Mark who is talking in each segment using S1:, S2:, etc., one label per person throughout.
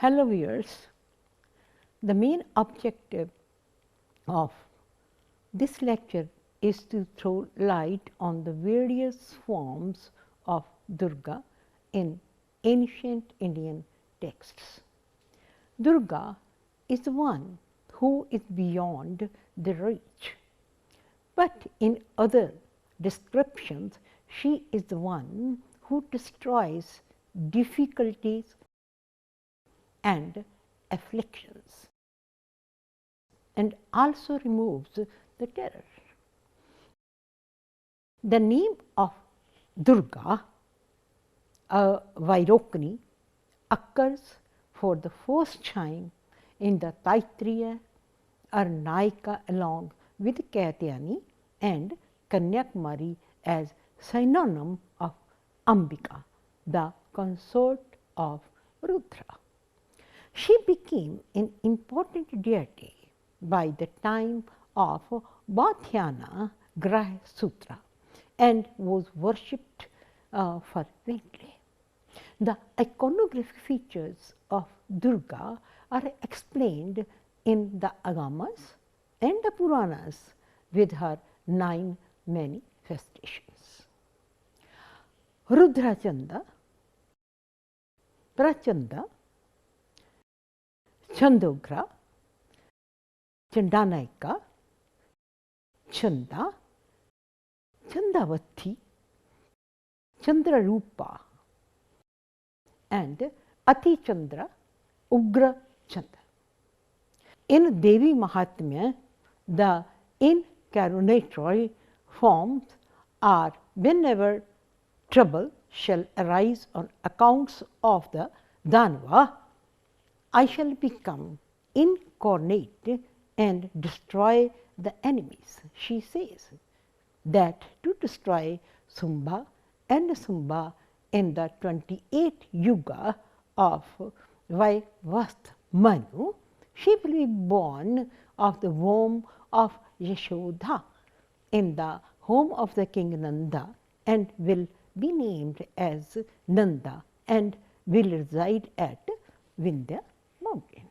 S1: Hello viewers, the main objective of this lecture is to throw light on the various forms of Durga in ancient Indian texts. Durga is the one who is beyond the reach, but in other descriptions she is the one who destroys difficulties and afflictions and also removes the terror. The name of Durga, a Vairocani, occurs for the first time in the Taittiriya Arnayika along with Katyayani and Kanyakumari as synonym of Ambika, the consort of Rudra. She became an important deity by the time of Bhathyana Graha Sutra and was worshipped fervently. The iconographic features of Durga are explained in the Agamas and the Puranas with her 9 manifestations. Rudra Chanda, Prachanda, Chandogra, Chandanayika, Chanda, Chandavati, Chandrarupa and Ati Chandra, Ugra Chandra. In Devi Mahatmya, the incarnatory forms are whenever trouble shall arise on accounts of the Danava, I shall become incarnate and destroy the enemies. She says that to destroy Sumbha and Sumbha in the 28th Yuga of Vaivastha Manu, she will be born of the womb of Yashodha in the home of the king Nanda and will be named as Nanda and will reside at Vindhya mountain.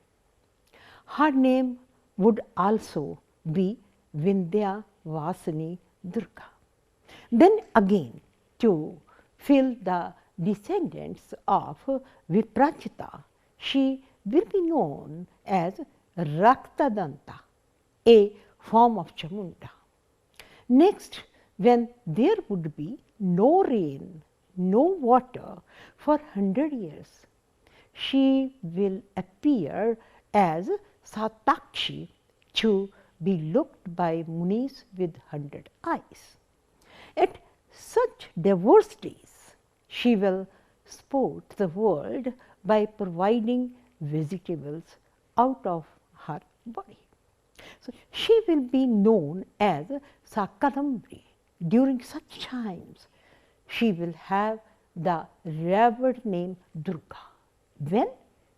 S1: Her name would also be Vindhya Vasini Durga. Then again, to fill the descendants of Viprachita, she will be known as Raktadanta, a form of Chamunda. Next, when there would be no rain, no water for 100 years, she will appear as Satakshi to be looked by Munis with 100 eyes. At such diverse days, she will sport the world by providing vegetables out of her body. So, she will be known as Sakadambri. During such times, she will have the revered name Durga, when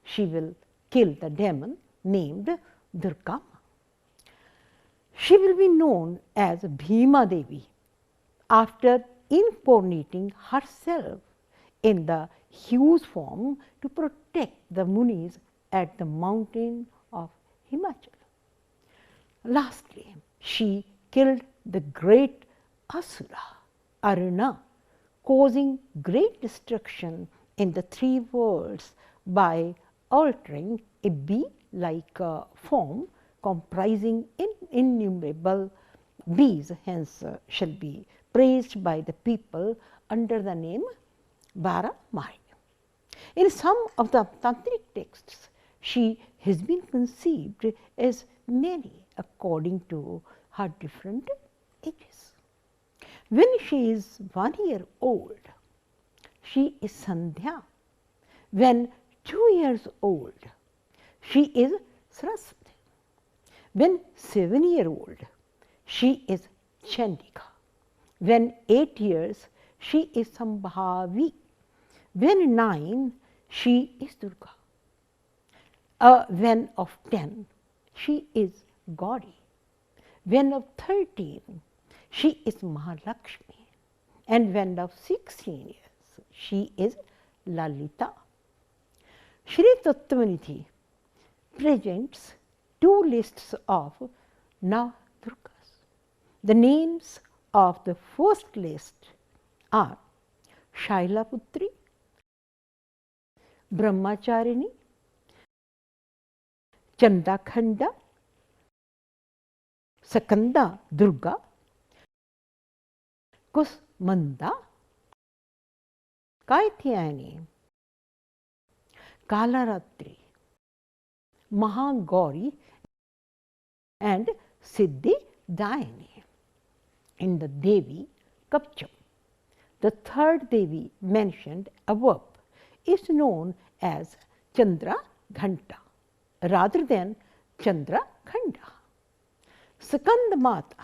S1: she will kill the demon named Durgama. She will be known as Bhima Devi after incarnating herself in the huge form to protect the Munis at the mountain of Himachal. Lastly, she killed the great Asura, Aruna, causing great destruction in the 3 worlds by altering a bee-like form comprising innumerable bees, hence shall be praised by the people under the name Baramari. In some of the tantric texts, she has been conceived as many according to her different ages. When she is 1 year old, she is Sandhya. When 2 years old, she is Saraswati. When 7 years old, she is Chandika. When 8 years, she is Sambhavi. When 9, she is Durga. When of 10, she is Gauri. When of 13, she is Mahalakshmi. And when of 16 years, she is Lalita. Shri Tattvanidhi presents two lists of Navadurgas. The names of the first list are Shailaputri, Brahmacharini, Chandakhanda, Sakanda Durga, Kusmanda, Kaithyani, Kalaratri, Mahagauri, and Siddhi Dayani. In the Devi Kapcham, the third Devi mentioned above is known as Chandra Ghanta rather than Chandra Khanda. Sakanda Mata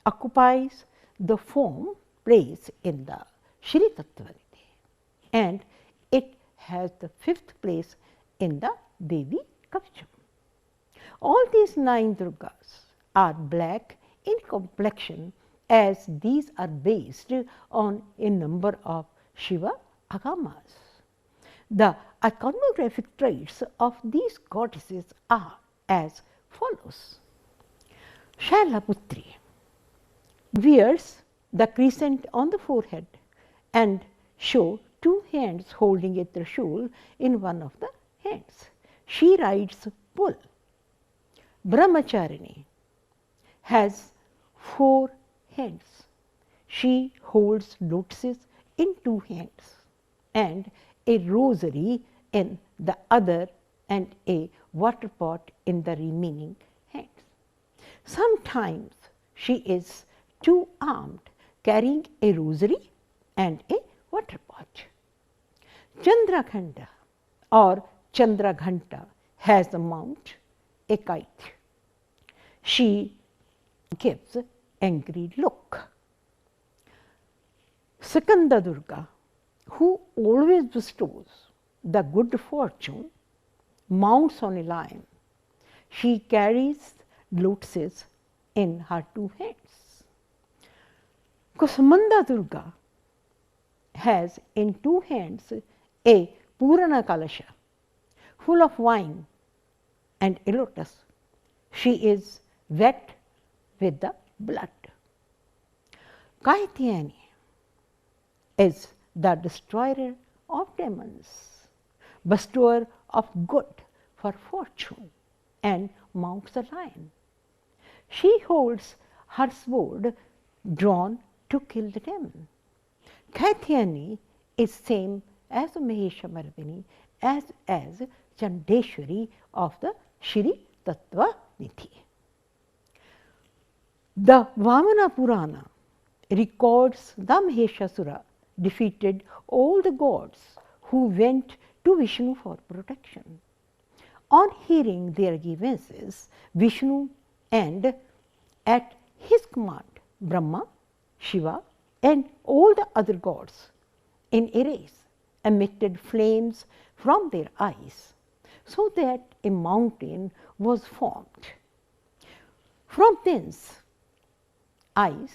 S1: occupies the fourth place in the Shri Tattvanidhi, and it has the fifth place in the Devi Kapcham. All these 9 Durgas are black in complexion, as these are based on a number of Shiva agamas. The iconographic traits of these goddesses are as follows. Shailaputri wears the crescent on the forehead and show 2 hands holding a trishul in one of the hands. She rides bull. Brahmacharini has 4 hands. She holds lotuses in 2 hands and a rosary in the other and a water pot in the remaining hands. Sometimes she is 2-armed, carrying a rosary and a water pot. Chandrakhanda or Chandraghanta has a mount, a kite. She gives angry look. Sakanda Durga, who always bestows the good fortune, mounts on a lion. She carries lotuses in her 2 hands. Kusmanda Durga has in 2 hands a Purana Kalasha full of wine and a lotus. She is wet with the blood. Kaithyani is the destroyer of demons, bestower of good for fortune, and mounts a lion. She holds her sword drawn to kill the demon. Kaithyani is same as Maheshamardini as Chandeshwari of the Shri Tattvanidhi. The Vamana Purana records the Maheshasura defeated all the gods who went to Vishnu for protection. On hearing their grievances, Vishnu and at his command Brahma, Shiva and all the other gods in a race emitted flames from their eyes, so that a mountain was formed. From thence eyes,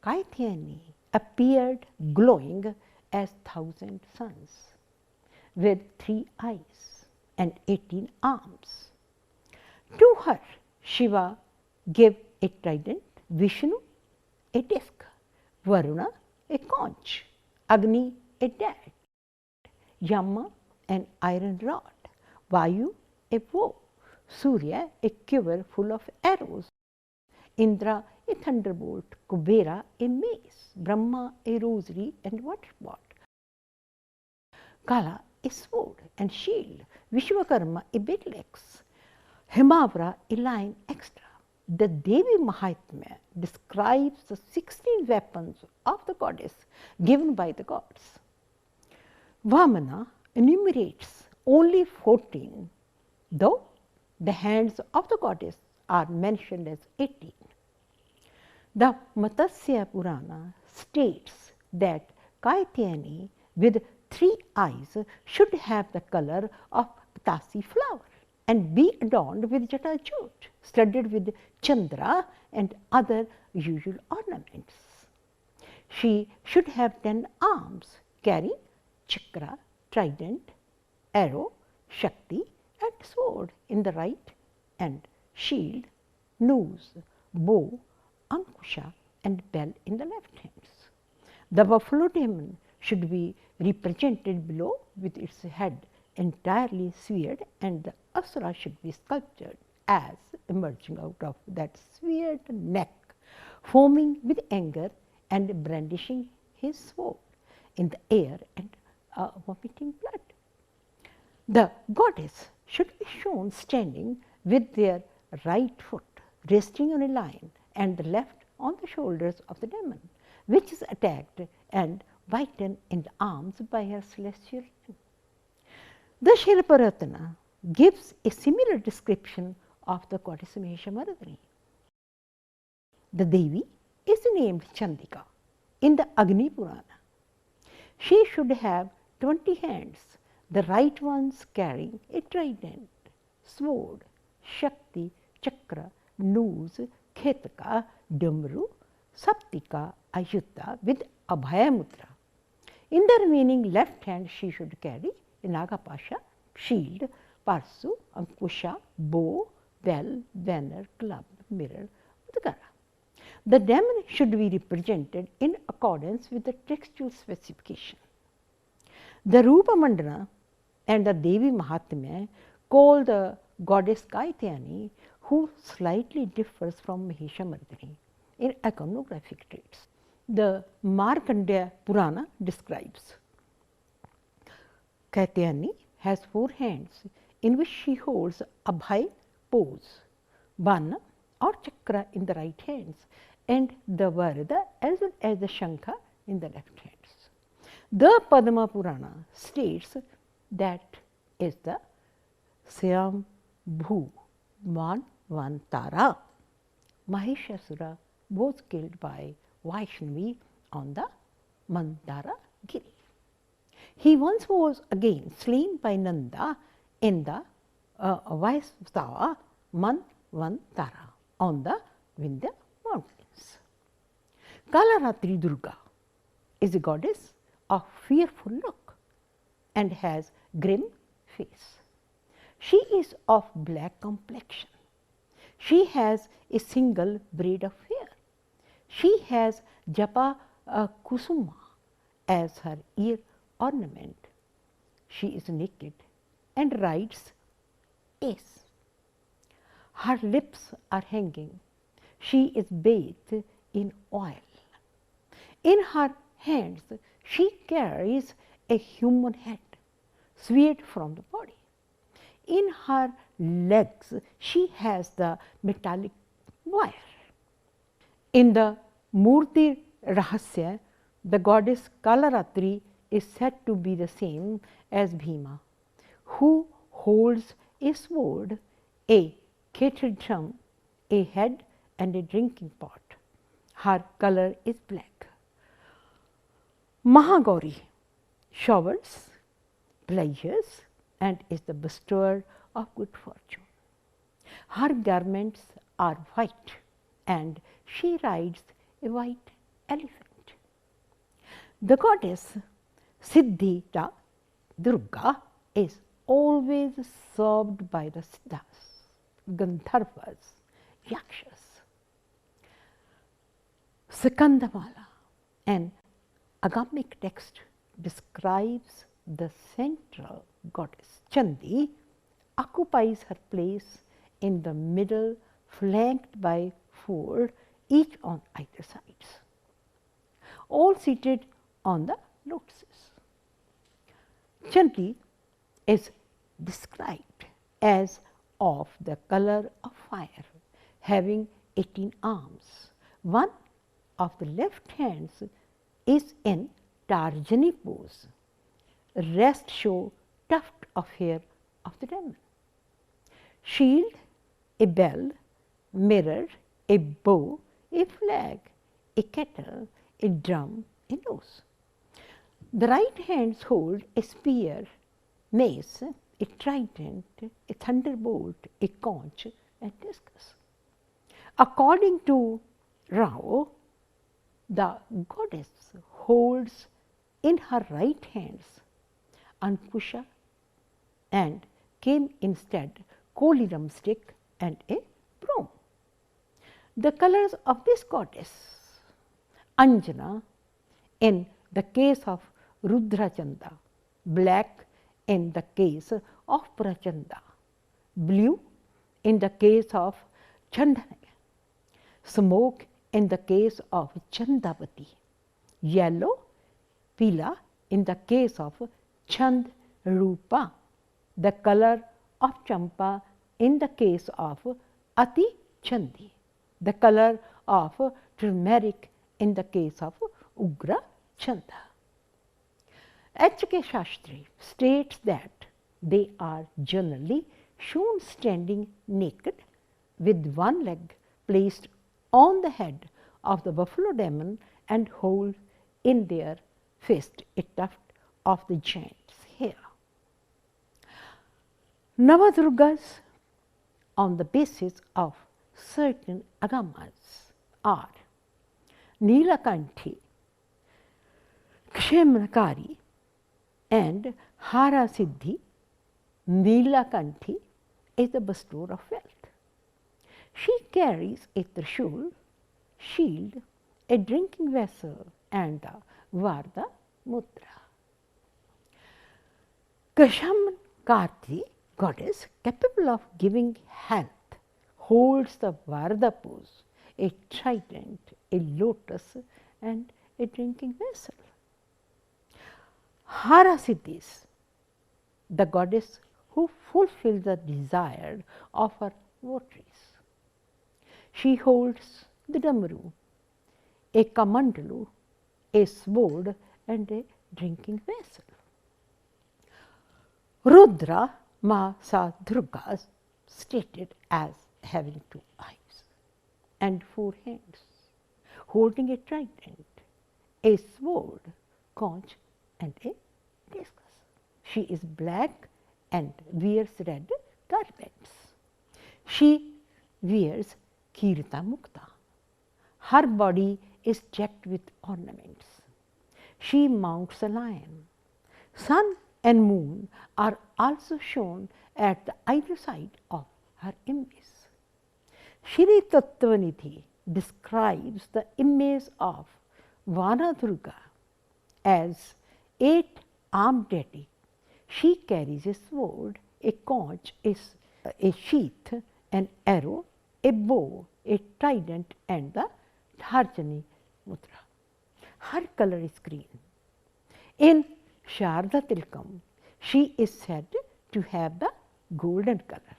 S1: Kaithyani appeared glowing as 1,000 suns, with 3 eyes and 18 arms. To her, Shiva gave a trident, Vishnu a disc, Varuna a conch, Agni a dart, Yama an iron rod, Vayu a bow, Surya a quiver full of arrows, Indra a thunderbolt, Kubera a mace, Brahma a rosary and water pot, Kala a sword and shield, Vishwakarma a battle axe, Himavara a lion extra. The Devi Mahatmya describes the 16 weapons of the goddess given by the gods. Vamana enumerates only 14, though the hands of the goddess are mentioned as 18. The Matsya Purana states that Kaithyani with 3 eyes should have the color of Patasi flower and be adorned with Jata-jot, studded with Chandra and other usual ornaments. She should have 10 arms, carrying chakra, trident, arrow, Shakti, and sword in the right, and shield, noose, bow, ankusha, and bell in the left hands. The buffalo demon should be represented below with its head entirely severed, and the asura should be sculptured as emerging out of that severed neck, foaming with anger and brandishing his sword in the air and vomiting blood. The goddess should be shown standing with their right foot resting on a line and the left on the shoulders of the demon, which is attacked and bitten in the arms by her celestial friend. The Shilparatana gives a similar description of the goddess Maheshamardini. The Devi is named Chandika in the Agni Purana. She should have 20 hands, the right ones carrying a trident, sword, Shakti, Chakra, noose, Khetaka, Damru, Saptika, Ayutta with Abhaya Mudra. In the remaining left hand, she should carry a Nagapasha, shield, Parsu, Ankusha, bow, bell, banner, club, mirror, Udgara. The demon should be represented in accordance with the textual specification. The Rupa Mandana and the Devi Mahatmya call the goddess Kaityani, who slightly differs from Maheshamardini in iconographic traits. The Markandeya Purana describes Kaityani has 4 hands in which she holds Abhay pose, Bana or Chakra in the right hands, and the Varda as well as the Shankha in the left hands. The Padma Purana states that is the Swayam Bhu Manvantara. Mahishasura was killed by Vaishnavi on the Mandara Giri. He once was again slain by Nanda in the Vaishtava Manvantara on the Vindhya mountains. Kalaratri Durga is a goddess of fearful look and has grim face. She is of black complexion. She has a single braid of hair. She has Japa Kusuma as her ear ornament. She is naked and rides ace. Her lips are hanging. She is bathed in oil. In her hands, she carries a human head, severed from the body. In her legs, she has the metallic wire. In the Murti Rahasya, the goddess Kalaratri is said to be the same as Bhima, who holds a sword, a kettle drum, a head, and a drinking pot. Her color is black. Mahagauri showers, pleasures, and is the bestower of good fortune. Her garments are white and she rides a white elephant. The goddess Siddhita Durga is always served by the Siddhas, Gandharvas, Yakshas. Skandamala, an agamic text, describes the central goddess Chandi, occupies her place in the middle, flanked by 4, each on either sides, all seated on the lotuses. Chandi is described as of the color of fire, having 18 arms. One of the left hands is in Tarjani pose. Rest show tuft of hair of the demon. Shield, a bell, mirror, a bow, a flag, a kettle, a drum, a nose. The right hands hold a spear, mace, a trident, a thunderbolt, a conch, and discus. According to Rao, the goddess holds in her right hands Ankusha and came instead collyrium stick and a broom. The colors of this goddess, Anjana in the case of Rudrachanda, black in the case of Prachanda, blue in the case of Chandana, smoke in the case of Chandavati, yellow, pila in the case of Chand Rupa, the color of Champa in the case of Ati Chandi, the color of turmeric in the case of Ugra Chanda. H.K. Shastri states that they are generally shown standing naked with one leg placed on the head of the buffalo demon and hold in their fist a tuft of the giant's hair. Navadurgas on the basis of certain agamas are Neelakanthi, Kshemakari and Hara Siddhi. Neelakanthi is the bestower of wealth. She carries a trishul, shield, a drinking vessel and the Varda Mudra. Kshemakari, goddess capable of giving health, holds the Varda pose, a trident, a lotus and a drinking vessel. Hara Siddhis, the goddess who fulfills the desire of her votaries. She holds the Damaru, a kamandalu, a sword and a drinking vessel. Rudra Mahasa Durga stated as having 2 eyes and 4 hands, holding a trident, a sword, conch and a discus. She is black and wears red garments. She wears Kirta Mukta. Her body is decked with ornaments. She mounts a lion. Sun and moon are also shown at the either side of her image. Shri Tattvanidhi describes the image of Vana Durga as 8-armed deity. She carries a sword, a conch, a sheath, an arrow, a bow, a trident and the Dharjani Mudra. Her color is green. In Sharda Tilkam, she is said to have the golden color.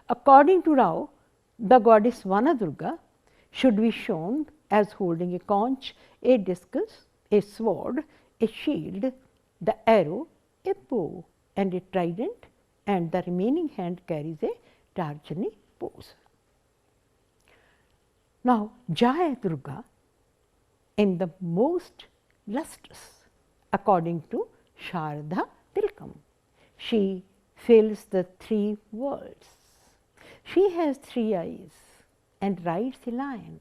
S1: According to Rao, the goddess Vana Durga should be shown as holding a conch, a discus, a sword, a shield, the arrow, a bow and a trident, and the remaining hand carries a Tarjani pose. Now, Jaya Durga in the most lustrous according to Sharda Tilkam. She fills the 3 worlds. She has 3 eyes and rides a lion.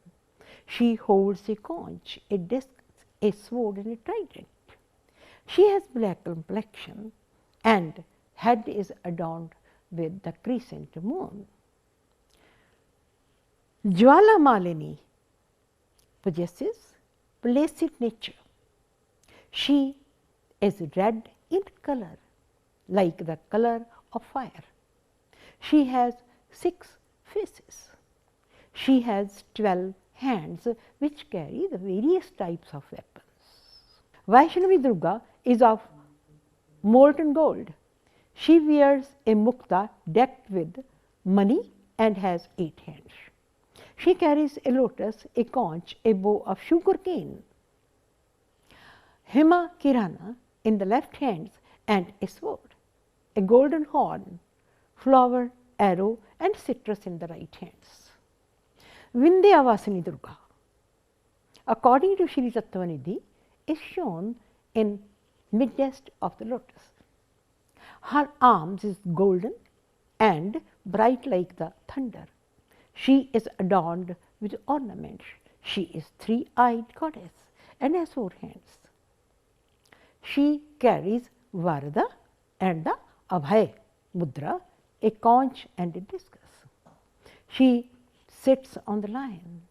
S1: She holds a conch, a discus, a sword and a trident. She has black complexion and head is adorned with the crescent moon. Jwala Malini possesses placid nature. She is red in color, like the color of fire. She has 6 faces. She has 12 hands which carry the various types of weapons. Vaishnavi Durga is of molten gold. She wears a mukta decked with money and has 8 hands. She carries a lotus, a conch, a bow of sugar cane, Hema Kirana in the left hand and a sword, a golden horn, flower, arrow and citrus in the right hands. Vindhyavasini Durga, according to Shri Tattvanidhi, is shown in midst of the lotus. Her arms is golden and bright like the thunder. She is adorned with ornaments. She is 3-eyed goddess and has 4 hands. She carries Varda and the Abhay mudra, a conch and a discus. She sits on the lion.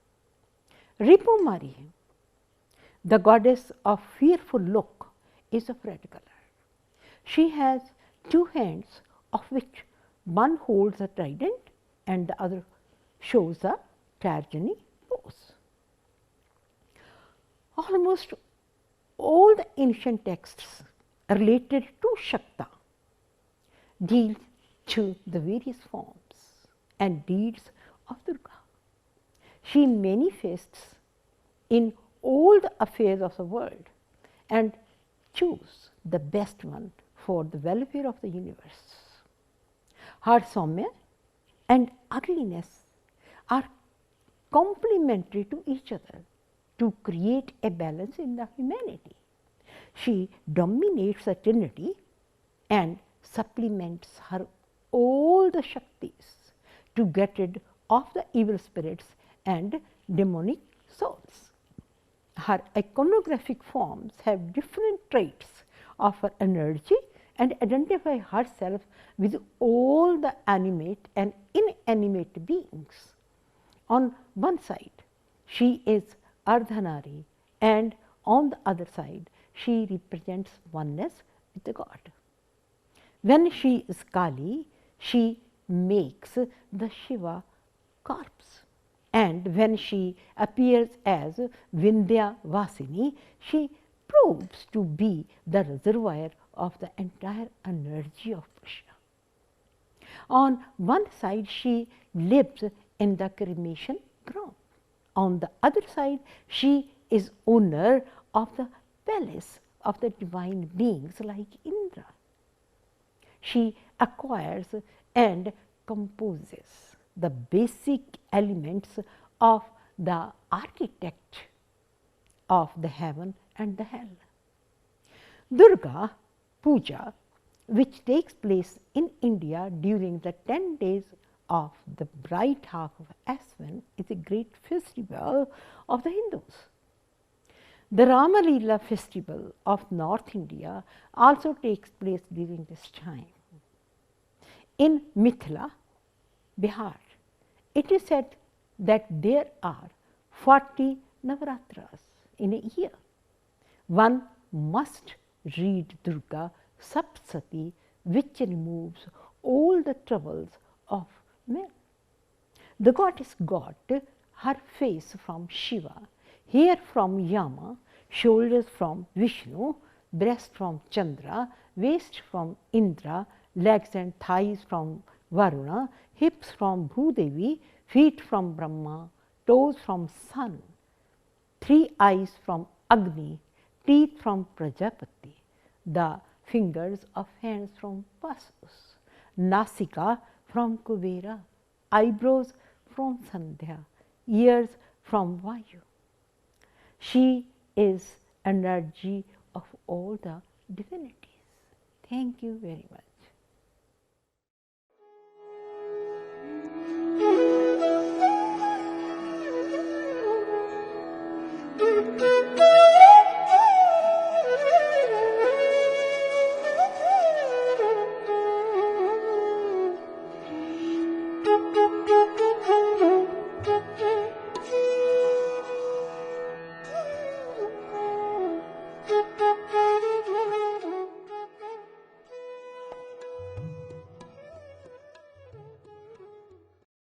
S1: Ripumari, the goddess of fearful look, is of red color. She has two hands, of which one holds a trident and the other shows a Tarjani pose. Almost all the ancient texts related to Shakta deal to the various forms and deeds of Durga. She manifests in all the affairs of the world and choose the best one for the welfare of the universe. Her Saumya and ugliness are complementary to each other to create a balance in the humanity. She dominates the Trinity and supplements her all the Shaktis to get rid of the evil spirits and demonic souls. Her iconographic forms have different traits of her energy and identify herself with all the animate and inanimate beings. On one side, she is Ardhanari, and on the other side, she represents oneness with the God. When she is Kali, she makes the Shiva corpse, and when she appears as Vindhya Vasini, she proves to be the reservoir of the entire energy of Krishna. On one side, she lives in the cremation ground. On the other side, she is owner of the palace of the divine beings like Indra. She acquires and composes the basic elements of the architect of the heaven and the hell. Durga Puja, which takes place in India during the 10 days of the bright half of Aswan, is a great festival of the Hindus. The Rama Leela festival of North India also takes place during this time. In Mithila, Bihar, it is said that there are 40 Navaratras in a year. One must read Durga Sapsati, which removes all the troubles of men. The goddess got her face from Shiva, hair from Yama, shoulders from Vishnu, breast from Chandra, waist from Indra, legs and thighs from Varuna, hips from Bhudevi, feet from Brahma, toes from Sun, 3 eyes from Agni, teeth from Prajapati, the fingers of hands from Vasus, Nasika from Kubera, eyebrows from Sandhya, ears from Vayu. She is energy of all the divinities. Thank you very much.
S2: Thank you.